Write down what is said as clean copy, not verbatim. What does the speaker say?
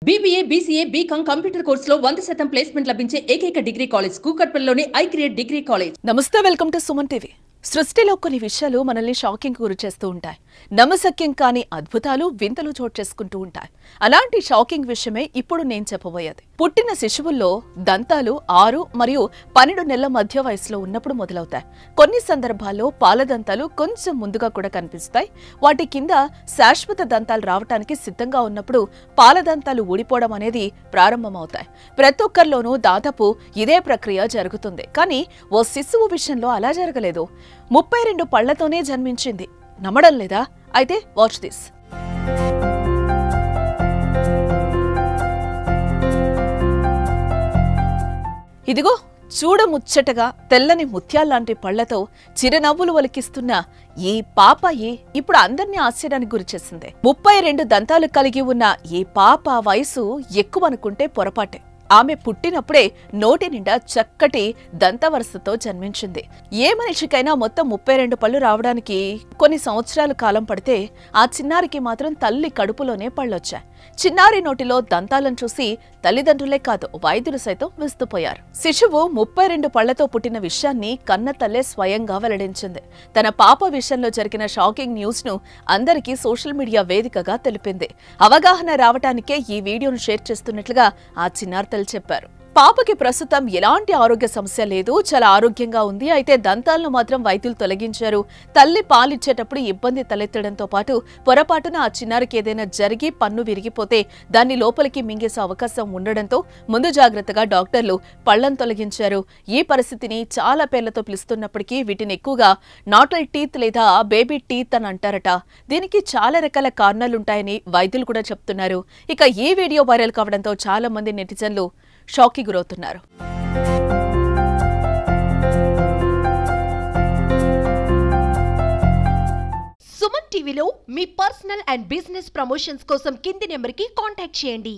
BBA, BCA, BCom computer కోర్సులో 100% placement లభించే ఏకైక డిగ్రీ కాలేజ్ కూకట్పల్లిలోని ఐక్రియేట్ డిగ్రీ కాలేజ్. నమస్తే, వెల్కమ్ టు సుమన్ టీవీ. సృష్టిలో కొన్ని విషయాలు మనల్ని షాకింగ్ గురి చేస్తూ ఉంటాయి. నమ్మశక్యం కాని అద్భుతాలు, వింతలు చోటు చేసుకుంటూ ఉంటాయి. అలాంటి షాకింగ్ విషయమే ఇప్పుడు నేను చెప్పబోయేది. పుట్టిన శిశువుల్లో దంతాలు 6 మరియు 12 నెలల మధ్య వయసులో ఉన్నప్పుడు మొదలవుతాయి. కొన్ని సందర్భాల్లో పాలదంతాలు కొంచెం ముందుగా కూడా కనిపిస్తాయి. వాటి కింద శాశ్వత దంతాలు రావటానికి సిద్ధంగా ఉన్నప్పుడు పాలదంతాలు ఊడిపోవడం అనేది ప్రారంభమవుతాయి. ప్రతి ఒక్కరిలోనూ దాదాపు ఇదే ప్రక్రియ జరుగుతుంది. కానీ ఓ శిశువు విషయంలో అలా జరగలేదు. 32 పళ్లతోనే జన్మించింది. నమ్మడం లేదా? అయితే వాచ్ దిస్. ఇదిగో చూడముచ్చటగా తెల్లని ముత్యాల్లాంటి పళ్లతో చిరునవ్వులు ఒలికిస్తున్న ఈ పాపయే ఇప్పుడు అందర్నీ ఆశ్చర్యానికి గురిచేసింది. 32 దంతాలు కలిగి ఉన్న ఈ పాప వయసు ఎక్కువనుకుంటే పొరపాటే. ఆమె పుట్టినప్పుడే నోటి నిండా చక్కటి దంతవరసతో జన్మించింది. ఏ మనిషికైనా మొత్తం 32 పళ్ళు రావడానికి కొన్ని సంవత్సరాల కాలం పడితే ఆ చిన్నారికి మాత్రం తల్లి కడుపులోనే పళ్ళొచ్చాయి. చిన్నారి నోటిలో దంతాలను చూసి తల్లిదండ్రులే కాదు, వైద్యులు సైతం విస్తుపోయారు. శిశువు 32 పళ్లతో పుట్టిన విషయాన్ని కన్న తల్లే స్వయంగా వెల్లడించింది. తన పాప విషయంలో జరిగిన షాకింగ్ న్యూస్ ను అందరికీ సోషల్ మీడియా వేదికగా తెలిపింది. అవగాహన రావటానికే ఈ వీడియోను షేర్ చేస్తున్నట్లుగా ఆ చిన్నారి చెప్పారు. పాపకి ప్రస్తుతం ఎలాంటి ఆరోగ్య సమస్య లేదు, చాలా ఆరోగ్యంగా ఉంది. అయితే దంతాలను మాత్రం వైద్యులు తొలగించారు. తల్లి పాలిచ్చేటప్పుడు ఇబ్బంది తలెత్తడంతో పాటు పొరపాటున ఆ చిన్నారికి ఏదైనా జరిగి పన్ను విరిగిపోతే దాన్ని లోపలికి మింగేసే అవకాశం ఉండడంతో ముందు జాగ్రత్తగా డాక్టర్లు పళ్లను తొలగించారు. ఈ పరిస్థితిని చాలా పేర్లతో పిలుస్తున్నప్పటికీ వీటిని ఎక్కువగా నాటల్ టీత్ లేదా బేబీ టీత్ అని అంటారట. దీనికి చాలా రకాల కారణాలుంటాయని వైద్యులు కూడా చెప్తున్నారు. ఇక ఈ వీడియో వైరల్ కావడంతో చాలా మంది నెటిజన్లు షాక్కి గురవుతున్నారు. సుమన్ టీవీలో మీ పర్సనల్ అండ్ బిజినెస్ ప్రమోషన్స్ కోసం కింది నెంబర్కి కాంటాక్ట్ చేయండి.